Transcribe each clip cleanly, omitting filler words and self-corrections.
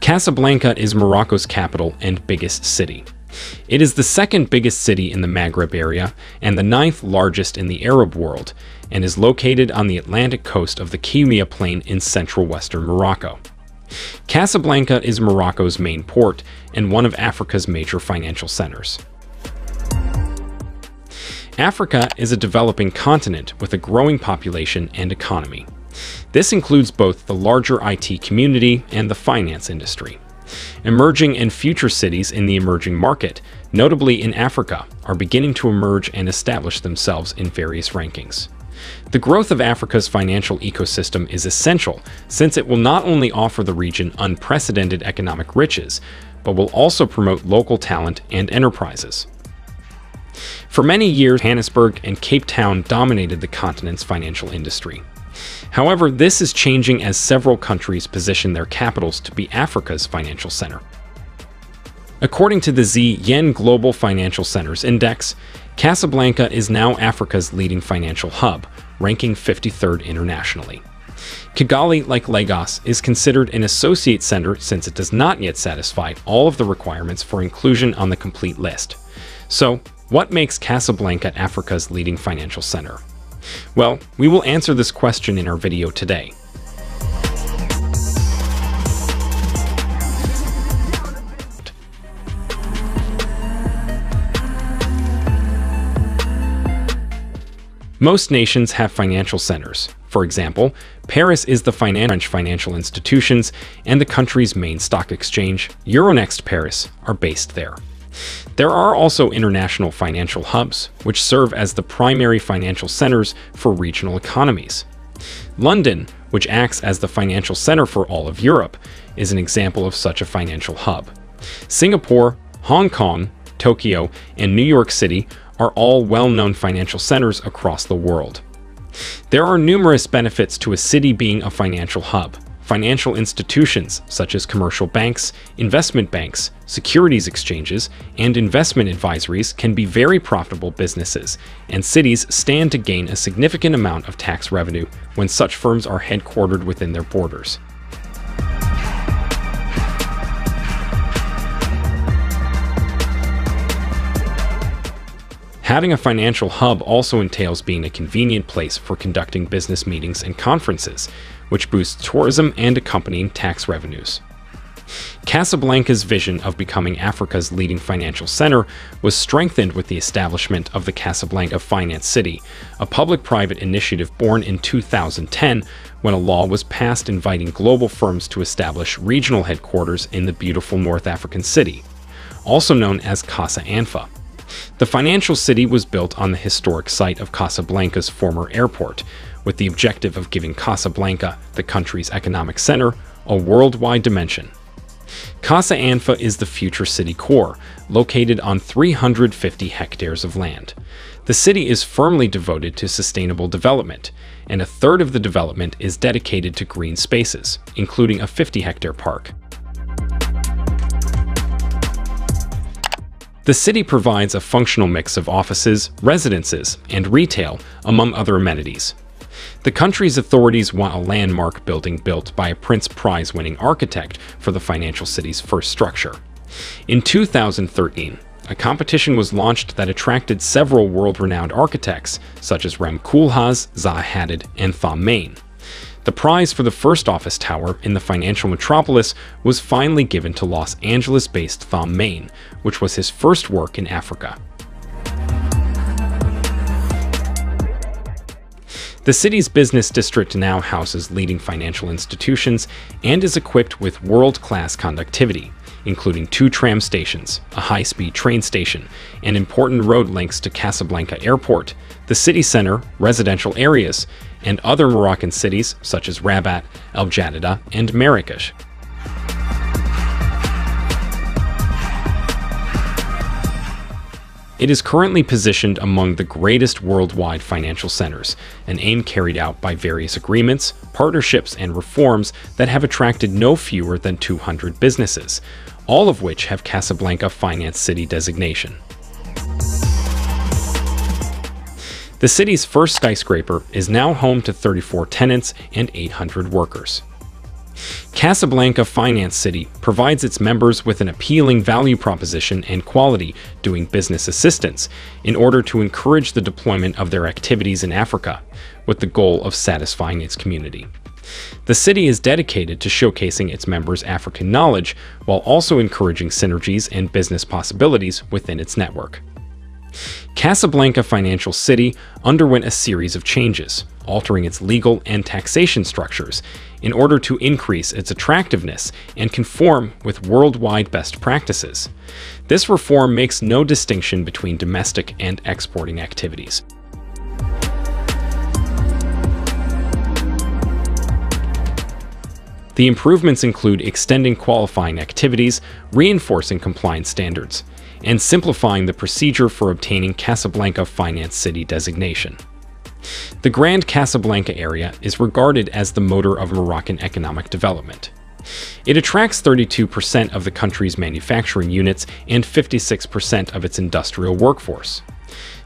Casablanca is Morocco's capital and biggest city. It is the second biggest city in the Maghreb area and the 9th largest in the Arab world, and is located on the Atlantic coast of the Kemia Plain in central western Morocco. Casablanca is Morocco's main port and one of Africa's major financial centers. Africa is a developing continent with a growing population and economy. This includes both the larger IT community and the finance industry. Emerging and future cities in the emerging market, notably in Africa, are beginning to emerge and establish themselves in various rankings. The growth of Africa's financial ecosystem is essential, since it will not only offer the region unprecedented economic riches, but will also promote local talent and enterprises. For many years, Johannesburg and Cape Town dominated the continent's financial industry. However, this is changing as several countries position their capitals to be Africa's financial center. According to the ZN Global Financial Centers Index, Casablanca is now Africa's leading financial hub, ranking 53rd internationally. Kigali, like Lagos, is considered an associate center since it does not yet satisfy all of the requirements for inclusion on the complete list. So, what makes Casablanca Africa's leading financial center? Well, we will answer this question in our video today. Most nations have financial centers. For example, Paris is the French financial institutions, and the country's main stock exchange, Euronext Paris, are based there. There are also international financial hubs, which serve as the primary financial centers for regional economies. London, which acts as the financial center for all of Europe, is an example of such a financial hub. Singapore, Hong Kong, Tokyo, and New York City are all well-known financial centers across the world. There are numerous benefits to a city being a financial hub. Financial institutions, such as commercial banks, investment banks, securities exchanges, and investment advisories can be very profitable businesses, and cities stand to gain a significant amount of tax revenue when such firms are headquartered within their borders. Having a financial hub also entails being a convenient place for conducting business meetings and conferences, which boosts tourism and accompanying tax revenues. Casablanca's vision of becoming Africa's leading financial center was strengthened with the establishment of the Casablanca Finance City, a public-private initiative born in 2010 when a law was passed inviting global firms to establish regional headquarters in the beautiful North African city, also known as Casablanca. The financial city was built on the historic site of Casablanca's former airport, with the objective of giving Casablanca, the country's economic center, a worldwide dimension. Casablanca is the future city core, located on 350 hectares of land. The city is firmly devoted to sustainable development, and a third of the development is dedicated to green spaces, including a 50-hectare park. The city provides a functional mix of offices, residences, and retail, among other amenities. The country's authorities want a landmark building built by a Prince Prize-winning architect for the financial city's first structure. In 2013, a competition was launched that attracted several world-renowned architects, such as Rem Koolhaas, Zaha Hadid, and Thom Mayne. The prize for the first office tower in the financial metropolis was finally given to Los Angeles-based Thom Mayne, which was his first work in Africa. The city's business district now houses leading financial institutions and is equipped with world-class conductivity, including 2 tram stations, a high-speed train station, and important road links to Casablanca Airport, the city center, residential areas, and other Moroccan cities such as Rabat, El Jadida, and Marrakesh. It is currently positioned among the greatest worldwide financial centers, an aim carried out by various agreements, partnerships, and reforms that have attracted no fewer than 200 businesses, all of which have Casablanca Finance City designation. The city's first skyscraper is now home to 34 tenants and 800 workers. Casablanca Finance City provides its members with an appealing value proposition and quality doing business assistance in order to encourage the deployment of their activities in Africa, with the goal of satisfying its community. The city is dedicated to showcasing its members' African knowledge while also encouraging synergies and business possibilities within its network. Casablanca Financial City underwent a series of changes, altering its legal and taxation structures in order to increase its attractiveness and conform with worldwide best practices. This reform makes no distinction between domestic and exporting activities. The improvements include extending qualifying activities, reinforcing compliance standards, and simplifying the procedure for obtaining Casablanca Finance City designation. The Grand Casablanca area is regarded as the motor of Moroccan economic development. It attracts 32% of the country's manufacturing units and 56% of its industrial workforce.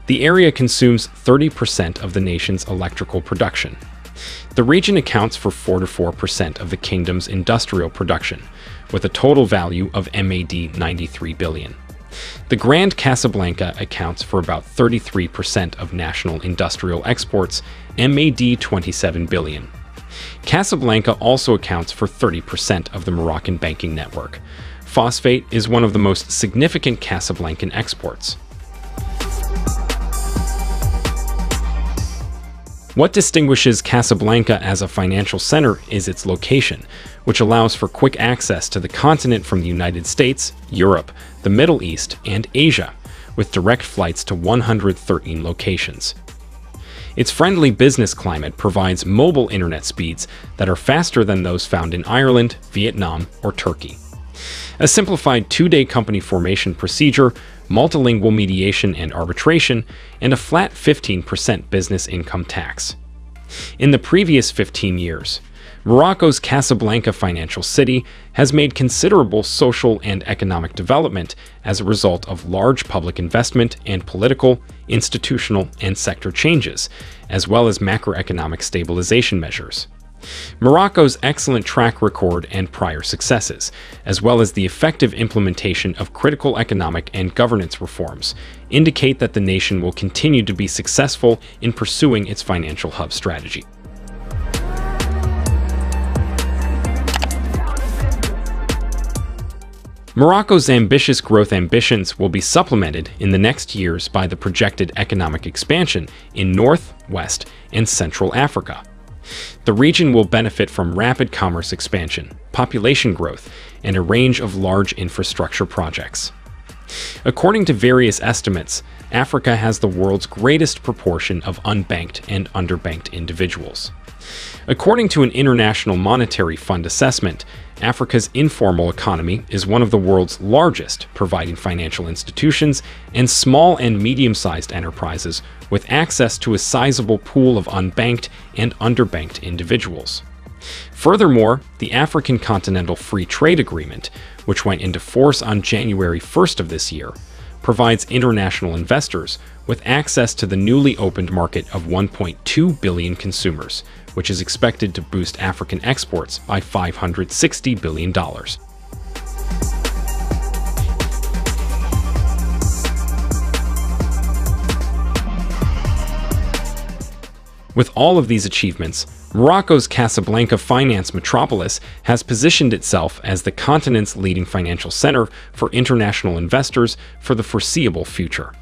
The area consumes 30% of the nation's electrical production. The region accounts for 44% of the kingdom's industrial production, with a total value of MAD 93 billion. The Grand Casablanca accounts for about 33% of national industrial exports, MAD 27 billion. Casablanca also accounts for 30% of the Moroccan banking network. Phosphate is one of the most significant Casablancan exports. What distinguishes Casablanca as a financial center is its location, which allows for quick access to the continent from the United States, Europe, the Middle East, and Asia, with direct flights to 113 locations. Its friendly business climate provides mobile internet speeds that are faster than those found in Ireland, Vietnam, or Turkey. A simplified two-day company formation procedure, multilingual mediation and arbitration, and a flat 15% business income tax. In the previous 15 years, Morocco's Casablanca Financial City has made considerable social and economic development as a result of large public investment and political, institutional, and sector changes, as well as macroeconomic stabilization measures. Morocco's excellent track record and prior successes, as well as the effective implementation of critical economic and governance reforms, indicate that the nation will continue to be successful in pursuing its financial hub strategy. Morocco's ambitious growth ambitions will be supplemented in the next years by the projected economic expansion in North, West, and Central Africa. The region will benefit from rapid commerce expansion, population growth, and a range of large infrastructure projects. According to various estimates, Africa has the world's greatest proportion of unbanked and underbanked individuals. According to an International Monetary Fund assessment, Africa's informal economy is one of the world's largest, providing financial institutions and small and medium-sized enterprises with access to a sizable pool of unbanked and underbanked individuals. Furthermore, the African Continental Free Trade Agreement, which went into force on January 1st of this year, provides international investors with access to the newly opened market of 1.2 billion consumers, which is expected to boost African exports by $560 billion. With all of these achievements, Morocco's Casablanca finance metropolis has positioned itself as the continent's leading financial center for international investors for the foreseeable future.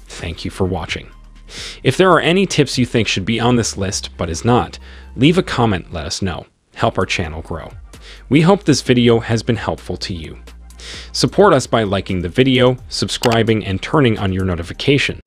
Thank you for watching. If there are any tips you think should be on this list but is not, leave a comment, let us know. Help our channel grow. We hope this video has been helpful to you. Support us by liking the video, subscribing, and turning on your notification